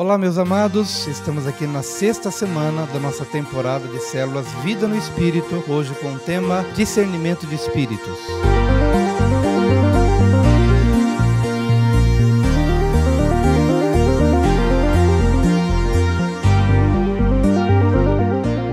Olá, meus amados, estamos aqui na sexta semana da nossa temporada de células Vida no Espírito, hoje com o tema Discernimento de Espíritos.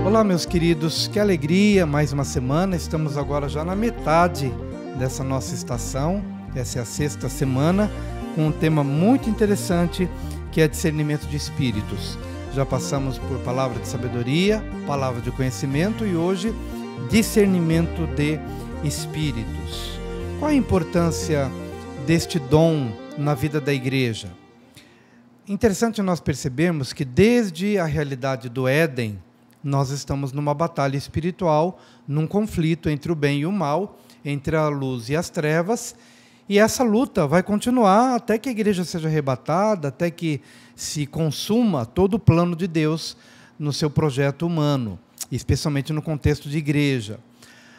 Olá, meus queridos, que alegria, mais uma semana, estamos agora já na metade dessa nossa estação, essa é a sexta semana, com um tema muito interessante, que é discernimento de espíritos. Já passamos por palavra de sabedoria, palavra de conhecimento e hoje discernimento de espíritos. Qual a importância deste dom na vida da igreja? Interessante nós percebermos que desde a realidade do Éden, nós estamos numa batalha espiritual, num conflito entre o bem e o mal, entre a luz e as trevas, e essa luta vai continuar até que a igreja seja arrebatada, até que se consuma todo o plano de Deus no seu projeto humano, especialmente no contexto de igreja.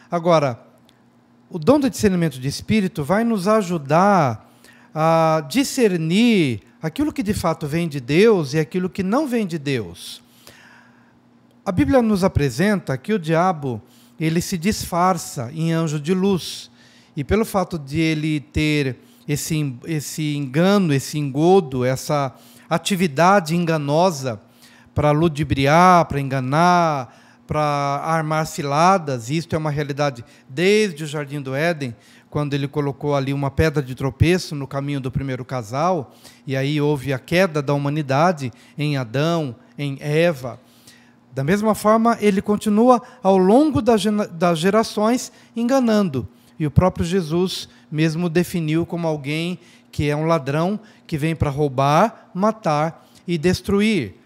Agora, o dom do discernimento de espírito vai nos ajudar a discernir aquilo que de fato vem de Deus e aquilo que não vem de Deus. A Bíblia nos apresenta que o diabo, ele se disfarça em anjo de luz. E pelo fato de ele ter esse engano, esse engodo, essa atividade enganosa para ludibriar, para enganar, para armar ciladas, e isto é uma realidade desde o Jardim do Éden, quando ele colocou ali uma pedra de tropeço no caminho do primeiro casal, e aí houve a queda da humanidade em Adão, em Eva. Da mesma forma, ele continua ao longo das gerações enganando. E o próprio Jesus mesmo definiu como alguém que é um ladrão, que vem para roubar, matar e destruir.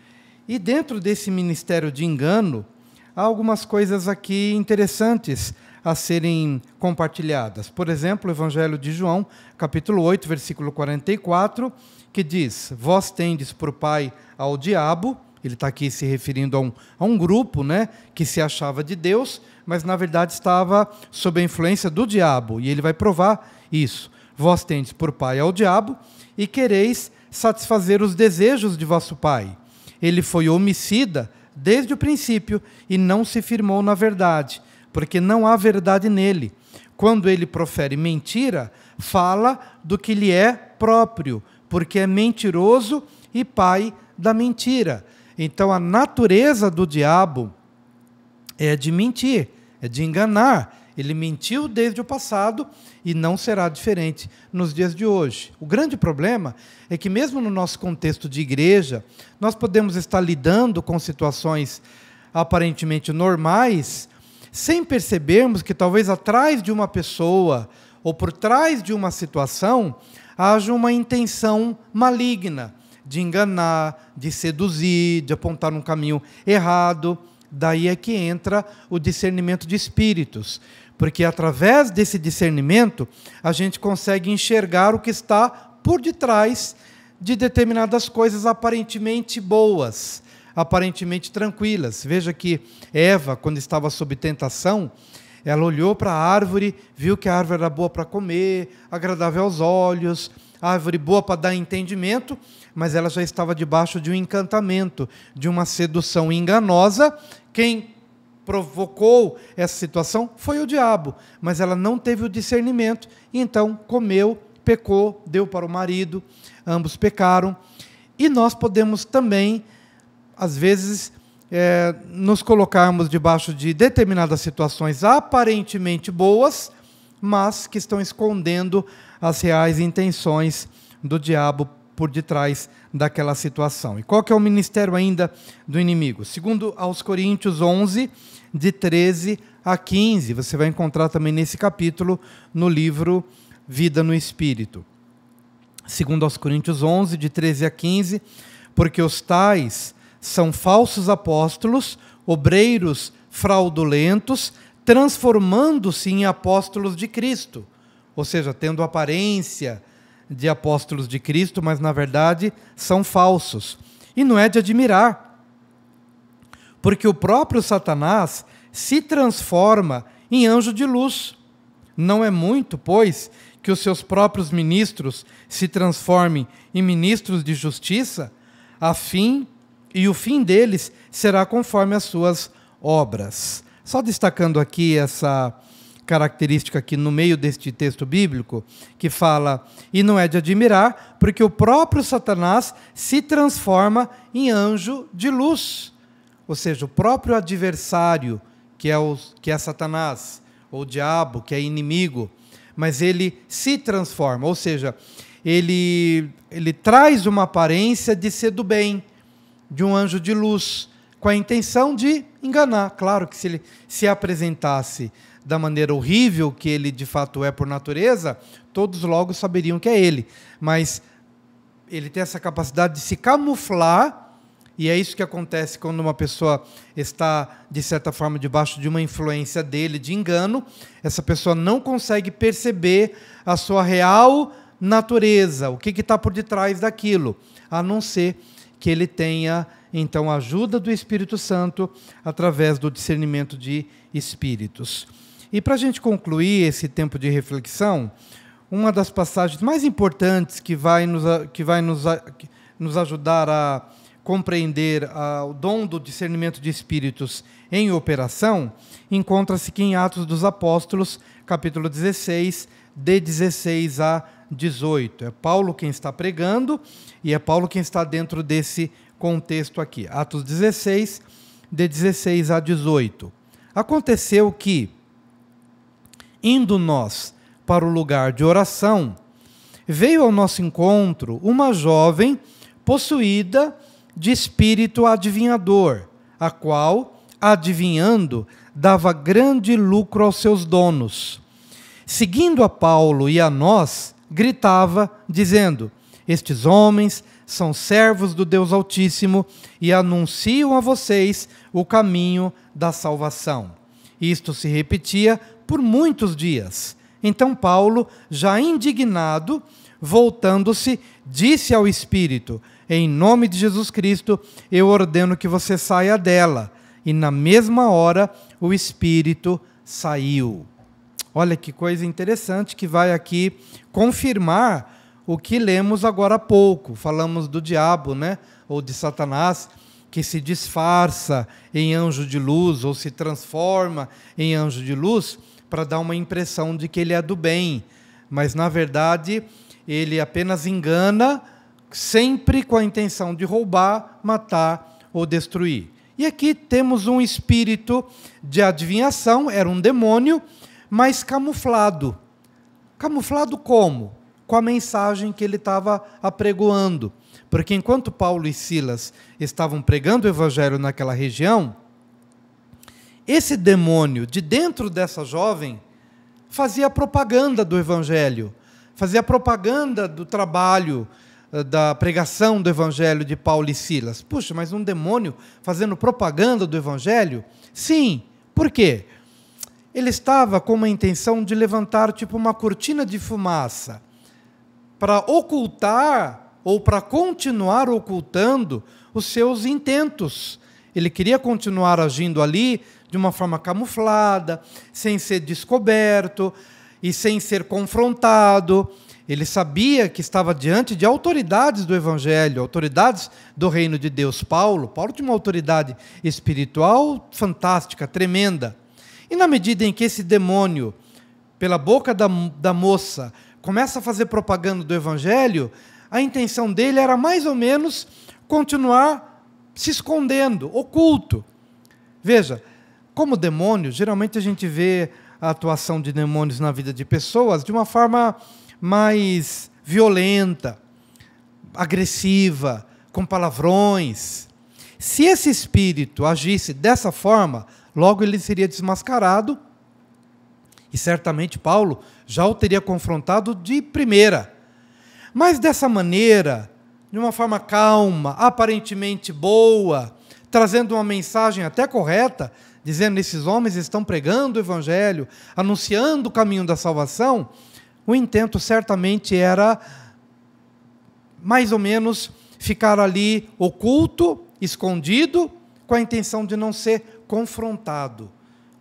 E dentro desse ministério de engano, há algumas coisas aqui interessantes a serem compartilhadas. Por exemplo, o Evangelho de João, capítulo 8, versículo 44, que diz: vós tendes por pai ao diabo. Ele está aqui se referindo a um grupo, né, que se achava de Deus, mas na verdade estava sob a influência do diabo. E ele vai provar isso. Vós tendes por pai ao diabo e quereis satisfazer os desejos de vosso pai. Ele foi homicida desde o princípio e não se firmou na verdade, porque não há verdade nele. Quando ele profere mentira, fala do que lhe é próprio, porque é mentiroso e pai da mentira. Então, a natureza do diabo é de mentir, é de enganar. Ele mentiu desde o passado e não será diferente nos dias de hoje. O grande problema é que, mesmo no nosso contexto de igreja, nós podemos estar lidando com situações aparentemente normais, sem percebermos que talvez atrás de uma pessoa ou por trás de uma situação haja uma intenção maligna, de enganar, de seduzir, de apontar um caminho errado. Daí é que entra o discernimento de espíritos, porque através desse discernimento a gente consegue enxergar o que está por detrás de determinadas coisas aparentemente boas, aparentemente tranquilas. Veja que Eva, quando estava sob tentação, ela olhou para a árvore, viu que a árvore era boa para comer, agradável aos olhos, árvore boa para dar entendimento, mas ela já estava debaixo de um encantamento, de uma sedução enganosa. Quem provocou essa situação foi o diabo, mas ela não teve o discernimento, e então comeu, pecou, deu para o marido, ambos pecaram. E nós podemos também, às vezes, nos colocarmos debaixo de determinadas situações aparentemente boas, mas que estão escondendo as reais intenções do diabo por detrás daquela situação. E qual que é o ministério ainda do inimigo? Segundo aos Coríntios 11, de 13 a 15, você vai encontrar também nesse capítulo, no livro Vida no Espírito. Segundo aos Coríntios 11, de 13 a 15, porque os tais são falsos apóstolos, obreiros fraudulentos, transformando-se em apóstolos de Cristo, ou seja, tendo aparência de apóstolos de Cristo, mas na verdade são falsos. E não é de admirar, porque o próprio Satanás se transforma em anjo de luz. Não é muito, pois, que os seus próprios ministros se transformem em ministros de justiça? e o fim deles será conforme as suas obras. Só destacando aqui essa característica aqui no meio deste texto bíblico, que fala, e não é de admirar, porque o próprio Satanás se transforma em anjo de luz. Ou seja, o próprio adversário, que é Satanás, ou o diabo, que é inimigo, mas ele se transforma, ou seja, ele traz uma aparência de ser do bem, de um anjo de luz, com a intenção de enganar. Claro que se ele se apresentasse da maneira horrível que ele de fato é por natureza, todos logo saberiam que é ele. Mas ele tem essa capacidade de se camuflar, e é isso que acontece quando uma pessoa está, de certa forma, debaixo de uma influência dele, de engano. Essa pessoa não consegue perceber a sua real natureza, o que está por detrás daquilo, a não ser que ele tenha, então, a ajuda do Espírito Santo através do discernimento de espíritos. E para a gente concluir esse tempo de reflexão, uma das passagens mais importantes que vai nos ajudar a compreender o dom do discernimento de espíritos em operação, encontra-se aqui em Atos dos Apóstolos, capítulo 16, de 16 a 18. É Paulo quem está pregando e é Paulo quem está dentro desse contexto aqui. Atos 16, de 16 a 18. Aconteceu que, indo nós para o lugar de oração, veio ao nosso encontro uma jovem possuída de espírito adivinhador, a qual, adivinhando, dava grande lucro aos seus donos. Seguindo a Paulo e a nós, gritava, dizendo: estes homens são servos do Deus Altíssimo e anunciam a vocês o caminho da salvação. Isto se repetia por muitos dias. Então Paulo, já indignado, voltando-se, disse ao Espírito: em nome de Jesus Cristo, eu ordeno que você saia dela. E na mesma hora, o Espírito saiu. Olha que coisa interessante que vai aqui confirmar o que lemos agora há pouco. Falamos do diabo, né? Ou de Satanás, que se disfarça em anjo de luz, ou se transforma em anjo de luz, para dar uma impressão de que ele é do bem. Mas, na verdade, ele apenas engana, sempre com a intenção de roubar, matar ou destruir. E aqui temos um espírito de adivinhação, era um demônio, mas camuflado. Camuflado como? Com a mensagem que ele estava apregoando. Porque enquanto Paulo e Silas estavam pregando o evangelho naquela região, esse demônio de dentro dessa jovem fazia propaganda do evangelho, fazia propaganda do trabalho, da pregação do evangelho de Paulo e Silas. Puxa, mas um demônio fazendo propaganda do evangelho? Sim. Por quê? Ele estava com uma intenção de levantar tipo uma cortina de fumaça para ocultar ou para continuar ocultando os seus intentos. Ele queria continuar agindo ali de uma forma camuflada, sem ser descoberto e sem ser confrontado. Ele sabia que estava diante de autoridades do Evangelho, autoridades do reino de Deus. Paulo tinha uma autoridade espiritual fantástica, tremenda. E na medida em que esse demônio, pela boca da moça, começa a fazer propaganda do Evangelho, a intenção dele era mais ou menos continuar se escondendo, oculto. Veja, como demônio, geralmente a gente vê a atuação de demônios na vida de pessoas de uma forma mais violenta, agressiva, com palavrões. Se esse espírito agisse dessa forma, logo ele seria desmascarado, e certamente Paulo já o teria confrontado de primeira. Mas dessa maneira, de uma forma calma, aparentemente boa, trazendo uma mensagem até correta, dizendo: esses homens estão pregando o evangelho, anunciando o caminho da salvação, o intento certamente era, mais ou menos, ficar ali oculto, escondido, com a intenção de não ser confrontado,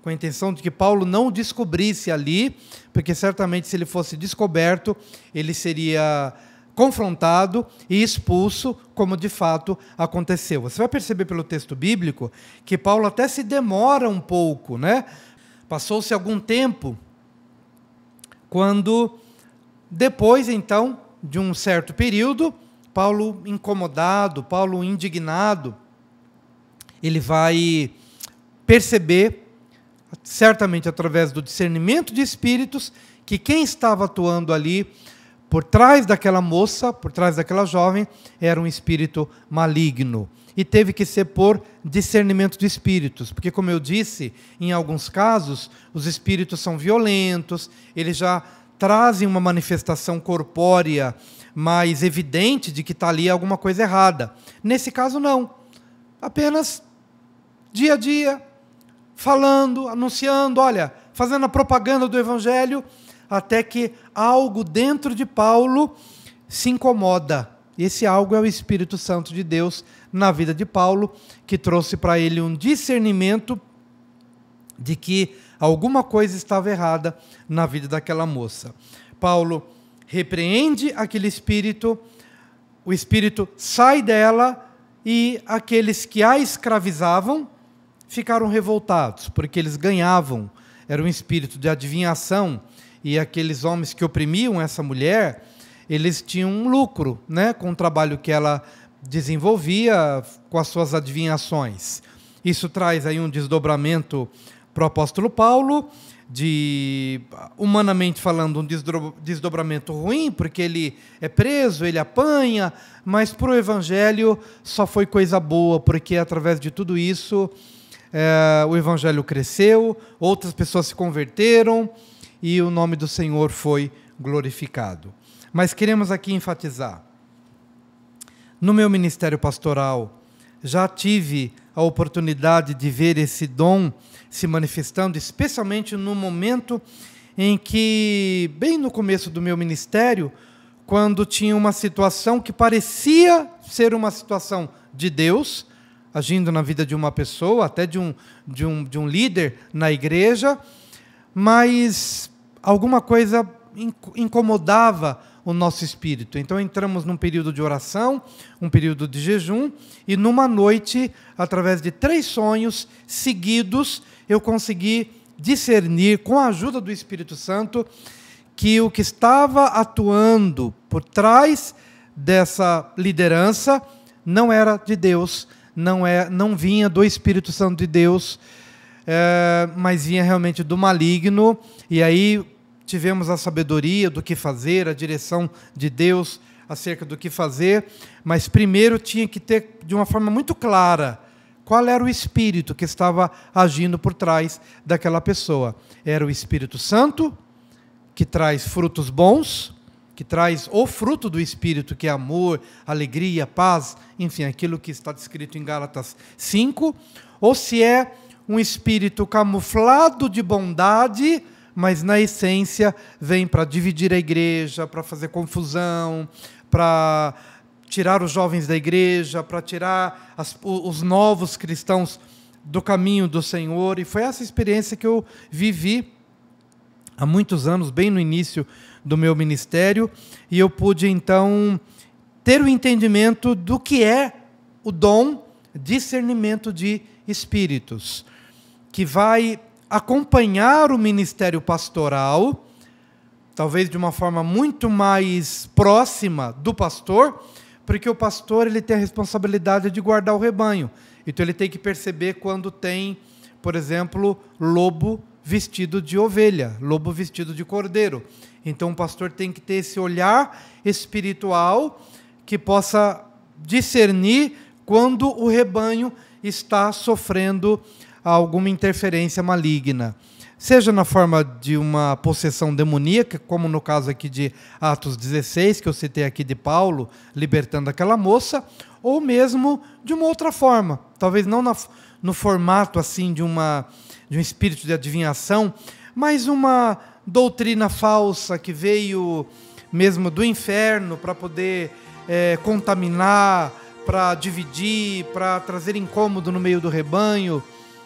com a intenção de que Paulo não o descobrisse ali, porque certamente se ele fosse descoberto, ele seria confrontado e expulso, como de fato aconteceu. Você vai perceber pelo texto bíblico que Paulo até se demora um pouco, né? Passou-se algum tempo, quando depois, então, de um certo período, Paulo incomodado, Paulo indignado, ele vai perceber, certamente através do discernimento de espíritos, que quem estava atuando ali por trás daquela moça, por trás daquela jovem, era um espírito maligno. E teve que ser por discernimento de espíritos, porque, como eu disse, em alguns casos, os espíritos são violentos, eles já trazem uma manifestação corpórea mais evidente de que está ali alguma coisa errada. Nesse caso, não. Apenas, dia a dia, falando, anunciando, olha, fazendo a propaganda do Evangelho, até que algo dentro de Paulo se incomoda. Esse algo é o Espírito Santo de Deus na vida de Paulo, que trouxe para ele um discernimento de que alguma coisa estava errada na vida daquela moça. Paulo repreende aquele espírito, o espírito sai dela e aqueles que a escravizavam ficaram revoltados, porque eles ganhavam. Era um espírito de adivinhação, e aqueles homens que oprimiam essa mulher, eles tinham um lucro, né, com o trabalho que ela desenvolvia com as suas adivinhações. Isso traz aí um desdobramento para o apóstolo Paulo, humanamente falando, um desdobramento ruim, porque ele é preso, ele apanha, mas para o Evangelho só foi coisa boa, porque através de tudo isso o Evangelho cresceu, outras pessoas se converteram, e o nome do Senhor foi glorificado. Mas queremos aqui enfatizar, no meu ministério pastoral, já tive a oportunidade de ver esse dom se manifestando, especialmente no momento em que, bem no começo do meu ministério, quando tinha uma situação que parecia ser uma situação de Deus, agindo na vida de uma pessoa, até de um líder na igreja, mas alguma coisa incomodava o nosso espírito. Então entramos num período de oração, um período de jejum, e numa noite, através de 3 sonhos seguidos, eu consegui discernir, com a ajuda do Espírito Santo, que o que estava atuando por trás dessa liderança não era de Deus, não vinha do Espírito Santo de Deus, mas vinha realmente do maligno. E aí tivemos a sabedoria do que fazer, a direção de Deus acerca do que fazer, mas primeiro tinha que ter, de uma forma muito clara, qual era o espírito que estava agindo por trás daquela pessoa. Era o Espírito Santo, que traz frutos bons, que traz o fruto do Espírito, que é amor, alegria, paz, enfim, aquilo que está descrito em Gálatas 5, ou se é um espírito camuflado de bondade, mas na essência vem para dividir a igreja, para fazer confusão, para tirar os jovens da igreja, para tirar os novos cristãos do caminho do Senhor. E foi essa experiência que eu vivi há muitos anos, bem no início do meu ministério, e eu pude então ter o entendimento do que é o dom discernimento de espíritos, que vai acompanhar o ministério pastoral, talvez de uma forma muito mais próxima do pastor, porque o pastor ele tem a responsabilidade de guardar o rebanho. Então ele tem que perceber quando tem, por exemplo, lobo vestido de ovelha, lobo vestido de cordeiro. Então o pastor tem que ter esse olhar espiritual que possa discernir quando o rebanho está sofrendo alguma interferência maligna, seja na forma de uma possessão demoníaca, como no caso aqui de Atos 16, que eu citei aqui de Paulo, libertando aquela moça, ou mesmo de uma outra forma, talvez não no formato assim de um espírito de adivinhação, mas uma doutrina falsa que veio mesmo do inferno para poder contaminar, para dividir, para trazer incômodo no meio do rebanho.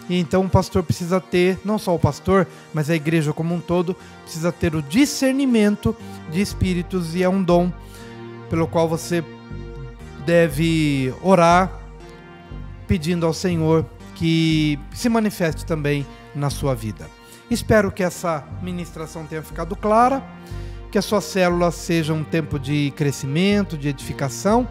E então o pastor precisa ter, não só o pastor, mas a igreja como um todo, precisa ter o discernimento de espíritos, e é um dom pelo qual você deve orar, pedindo ao Senhor que se manifeste também na sua vida. Espero que essa ministração tenha ficado clara, que a sua célula seja um tempo de crescimento, de edificação,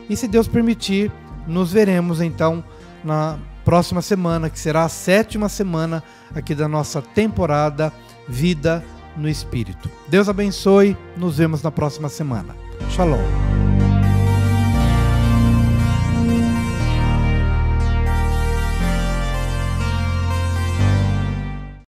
e se Deus permitir, nos veremos então na próxima semana, que será a 7ª semana aqui da nossa temporada Vida no Espírito. Deus abençoe, nos vemos na próxima semana. Shalom.